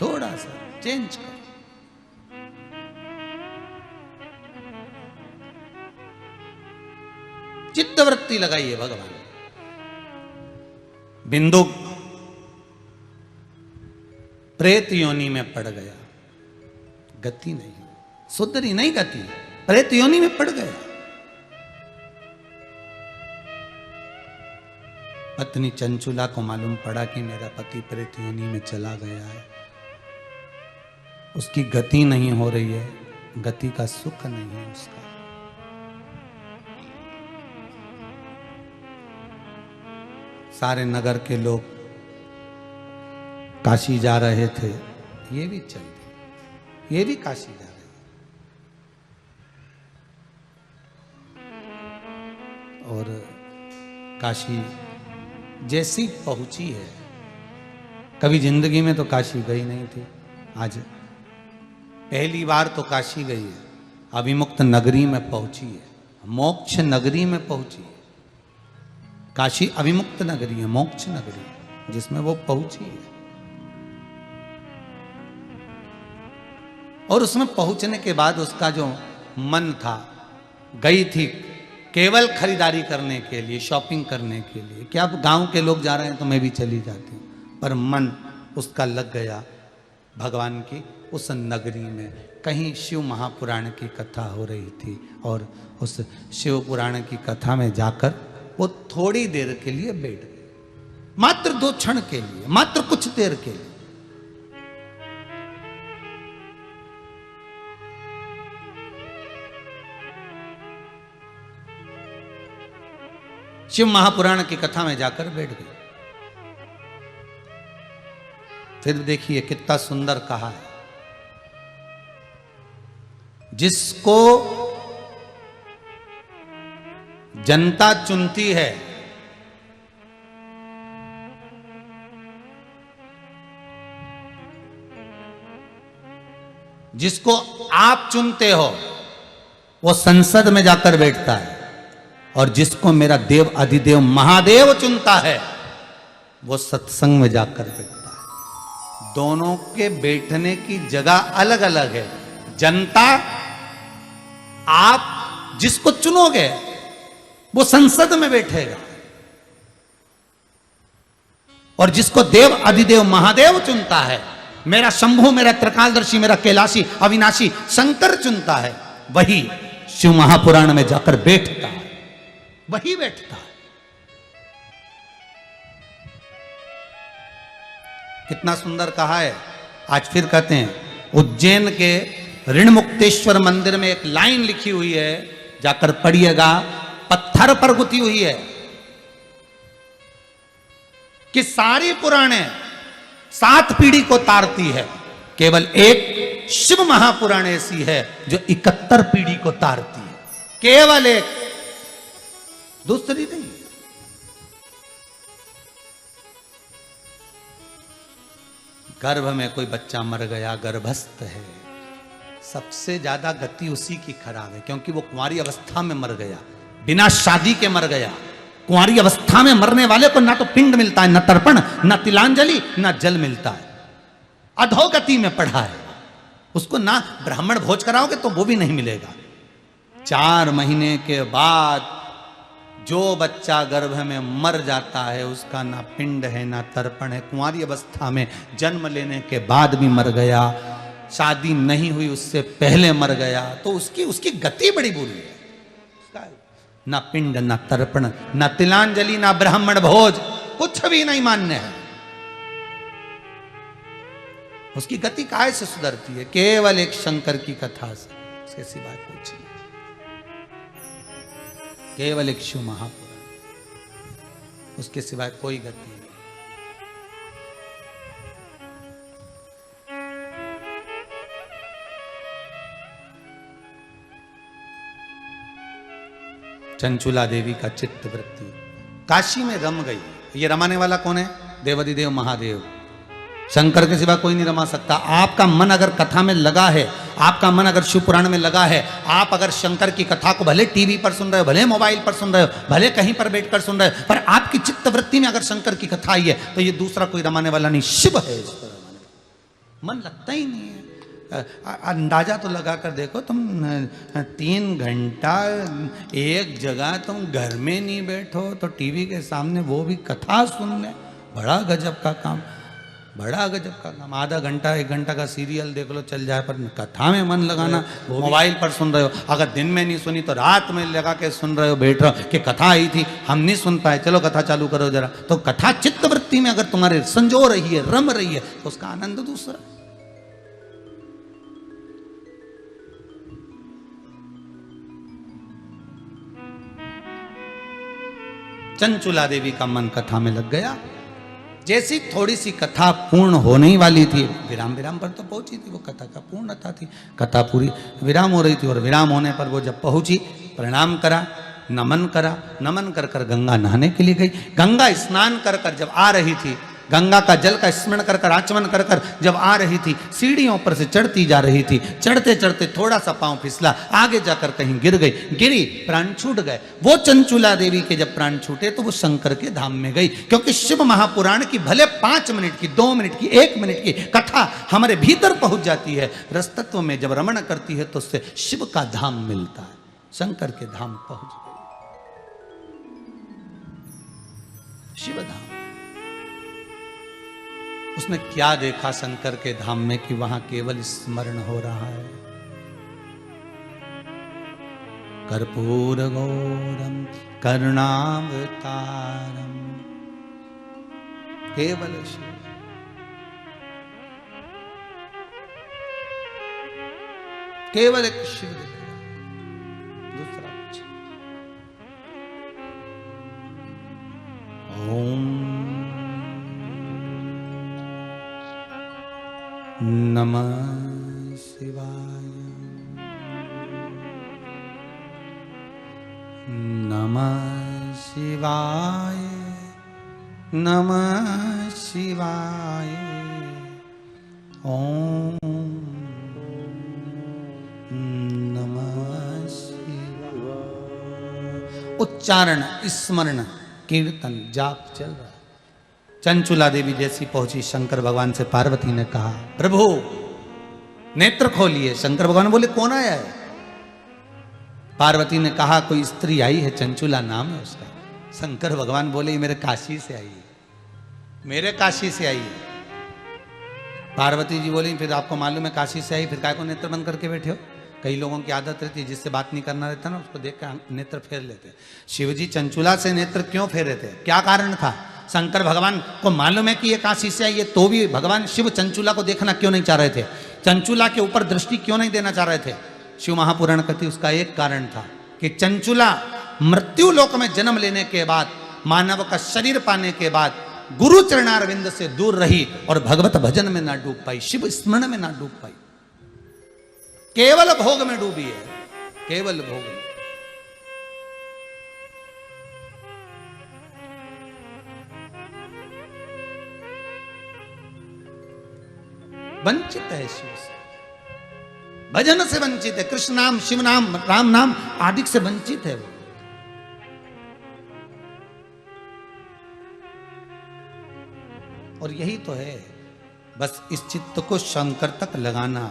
थोड़ा सा चेंज करो। चित्तवृत्ति लगाइए भगवान। बिंदु प्रेत योनि में पड़ गया, गति नहीं, सुधरी नहीं गति, प्रेत योनि में पड़ गया। पत्नी चंचुला को मालूम पड़ा कि मेरा पति प्रेत योनि में चला गया है, उसकी गति नहीं हो रही है, गति का सुख नहीं है उसका। सारे नगर के लोग काशी जा रहे थे, ये भी चल दिए, ये भी काशी जा रहे हैं। और काशी जैसी पहुंची है, कभी जिंदगी में तो काशी गई नहीं थी, आज पहली बार तो काशी गई है, अभिमुक्त नगरी में पहुंची है, मोक्ष नगरी में पहुंची है। काशी अभिमुक्त नगरी है, मोक्ष नगरी है, जिसमें वो पहुंची है। और उसमें पहुंचने के बाद उसका जो मन था, गई थी केवल खरीदारी करने के लिए, शॉपिंग करने के लिए, क्या अब गांव के लोग जा रहे हैं तो मैं भी चली जाती हूँ, पर मन उसका लग गया भगवान की उस नगरी में। कहीं शिव महापुराण की कथा हो रही थी और उस शिव पुराण की कथा में जाकर वो थोड़ी देर के लिए बैठ गए, मात्र 2 क्षण के लिए, मात्र कुछ देर के लिए। शिव महापुराण की कथा में जाकर बैठ गए। फिर देखिए कितना सुंदर कहा है, जिसको जनता चुनती है, जिसको आप चुनते हो वो संसद में जाकर बैठता है, और जिसको मेरा देव अधिदेव महादेव चुनता है वो सत्संग में जाकर बैठता है। दोनों के बैठने की जगह अलग अलग है। जनता, आप जिसको चुनोगे वो संसद में बैठेगा, और जिसको देव अधिदेव महादेव चुनता है, मेरा शंभु, मेरा त्रिकालदर्शी, मेरा कैलाशी अविनाशी शंकर चुनता है, वही शिव महापुराण में जाकर बैठता है, वही बैठता है। कितना सुंदर कहा है। आज फिर कहते हैं, उज्जैन के ऋणमुक्तेश्वर मंदिर में एक लाइन लिखी हुई है, जाकर पढ़िएगा, पत्थर पर गुथी हुई है कि सारी पुराणे 7 पीढ़ी को तारती है, केवल एक शिव महापुराण ऐसी है जो 71 पीढ़ी को तारती है, केवल एक, दूसरी नहीं। गर्भ में कोई बच्चा मर गया, गर्भस्थ है, सबसे ज्यादा गति उसी की खराब है, क्योंकि वो कुंवारी अवस्था में मर गया, बिना शादी के मर गया। कुंवारी अवस्था में मरने वाले को ना तो पिंड मिलता है, ना तर्पण, ना तिलांजलि, ना जल मिलता है, अधोगति में पड़ा है। उसको ना ब्राह्मण भोज कराओगे तो वो भी नहीं मिलेगा। 4 महीने के बाद जो बच्चा गर्भ में मर जाता है उसका ना पिंड है ना तर्पण है। कुंवारी अवस्था में जन्म लेने के बाद भी मर गया, शादी नहीं हुई उससे पहले मर गया, तो उसकी गति बड़ी बुरी है। ना पिंड, ना तर्पण, ना तिलांजलि, ना ब्राह्मण भोज, कुछ भी नहीं मान्य है। उसकी गति काय से सुधरती है? केवल एक शंकर की कथा से, उसके सिवा कुछ नहीं, केवल एक शिव महापुराण, उसके सिवाय कोई गति नहीं। चंचुला देवी का चित्त वृत्ति काशी में रम गई। ये रमाने वाला कौन है? देवाधिदेव महादेव, शंकर के सिवा कोई नहीं रमा सकता। आपका मन अगर कथा में लगा है, आपका मन अगर शिव पुराण में लगा है, आप अगर शंकर की कथा को भले टीवी पर सुन रहे हो, भले मोबाइल पर सुन रहे हो, भले कहीं पर बैठकर सुन रहे हो, पर आपकी चित्त वृत्ति में अगर शंकर की कथा आई है तो ये दूसरा कोई रमाने वाला नहीं, शिव है इस पर। मन लगता ही नहीं है। अंदाजा तो लगा कर देखो तुम, 3 घंटा एक जगह तुम घर में नहीं बैठो तो टीवी के सामने वो भी कथा सुनने, बड़ा गजब का काम, बड़ा गजब का काम। आधा घंटा 1 घंटा का सीरियल देख लो चल जाए, पर कथा में मन लगाना, मोबाइल पर सुन रहे हो, अगर दिन में नहीं सुनी तो रात में लगा के सुन रहे हो, बैठ रहे हो कि कथा आई थी हम नहीं सुन पाए, चलो कथा चालू करो जरा। तो कथा चित्तवृत्ति में अगर तुम्हारे संजो रही है, रम रही है, तो उसका आनंद दूसरा। चंचुला देवी का मन कथा में लग गया। जैसी थोड़ी सी कथा पूर्ण होने ही वाली थी, विराम पर तो पहुंची थी, वो कथा का पूर्णता थी, कथा पूरी विराम हो रही थी, और विराम होने पर वो जब पहुंची, प्रणाम करा, नमन करा, नमन कर कर गंगा नहाने के लिए गई। गंगा स्नान कर कर जब आ रही थी, गंगा का जल का स्मरण कर कर, आचमन कर कर जब आ रही थी, सीढ़ियों पर से चढ़ती जा रही थी, चढ़ते चढ़ते थोड़ा सा पांव फिसला, आगे जाकर कहीं गिर गई, गिरी, प्राण छूट गए। वो चंचुला देवी के जब प्राण छूटे तो वो शंकर के धाम में गई, क्योंकि शिव महापुराण की भले 5 मिनट की, 2 मिनट की, 1 मिनट की कथा हमारे भीतर पहुंच जाती है, रसतत्व में जब रमण करती है तो उससे शिव का धाम मिलता है, शंकर के धाम पहुंच गई, शिव धाम। उसने क्या देखा शंकर के धाम में कि वहां केवल स्मरण हो रहा है। कर्पूर गौरम करुणावतारम, केवल शिव, केवल एक शिव दिखेगा, दूसरा कुछ। ओम नमः शिवाय, नमः शिवाय, नमः शिवाय, ओम नमः शिवाय। उच्चारण, स्मरण, कीर्तन, जाप चल रहा है। चंचुला देवी जैसी पहुंची, शंकर भगवान से पार्वती ने कहा, प्रभु नेत्र खोलिए। शंकर भगवान बोले, कौन आया है? पार्वती ने कहा, कोई स्त्री आई है, चंचुला नाम है उसका। शंकर भगवान बोले, मेरे काशी से आई है, मेरे काशी से आई है। पार्वती जी बोली, फिर आपको मालूम है काशी से आई, फिर काय को नेत्र बंद करके बैठे हो? कई लोगों की आदत रहती है, जिससे बात नहीं करना रहता ना, उसको देख कर नेत्र फेर लेते। शिवजी चंचुला से नेत्र क्यों फेरे थे, क्या कारण था? शंकर भगवान को मालूम है कि ये काशी से आई है, तो भी भगवान शिव चंचुला को देखना क्यों नहीं चाह रहे थे? चंचुला के ऊपर दृष्टि क्यों नहीं देना चाह रहे थे? शिव महापुराण कहती उसका एक कारण था कि चंचुला मृत्यु लोक में जन्म लेने के बाद, मानव का शरीर पाने के बाद गुरु चरणारविंद से दूर रही और भगवत भजन में ना डूब पाई, शिव स्मरण में ना डूब पाई, केवल भोग में डूबी है, केवल भोग में। वंचित है शिव से, भजन से वंचित है, कृष्ण नाम, शिव नाम, राम नाम आदि से वंचित है वो। और यही तो है, बस इस चित्त को शंकर तक लगाना।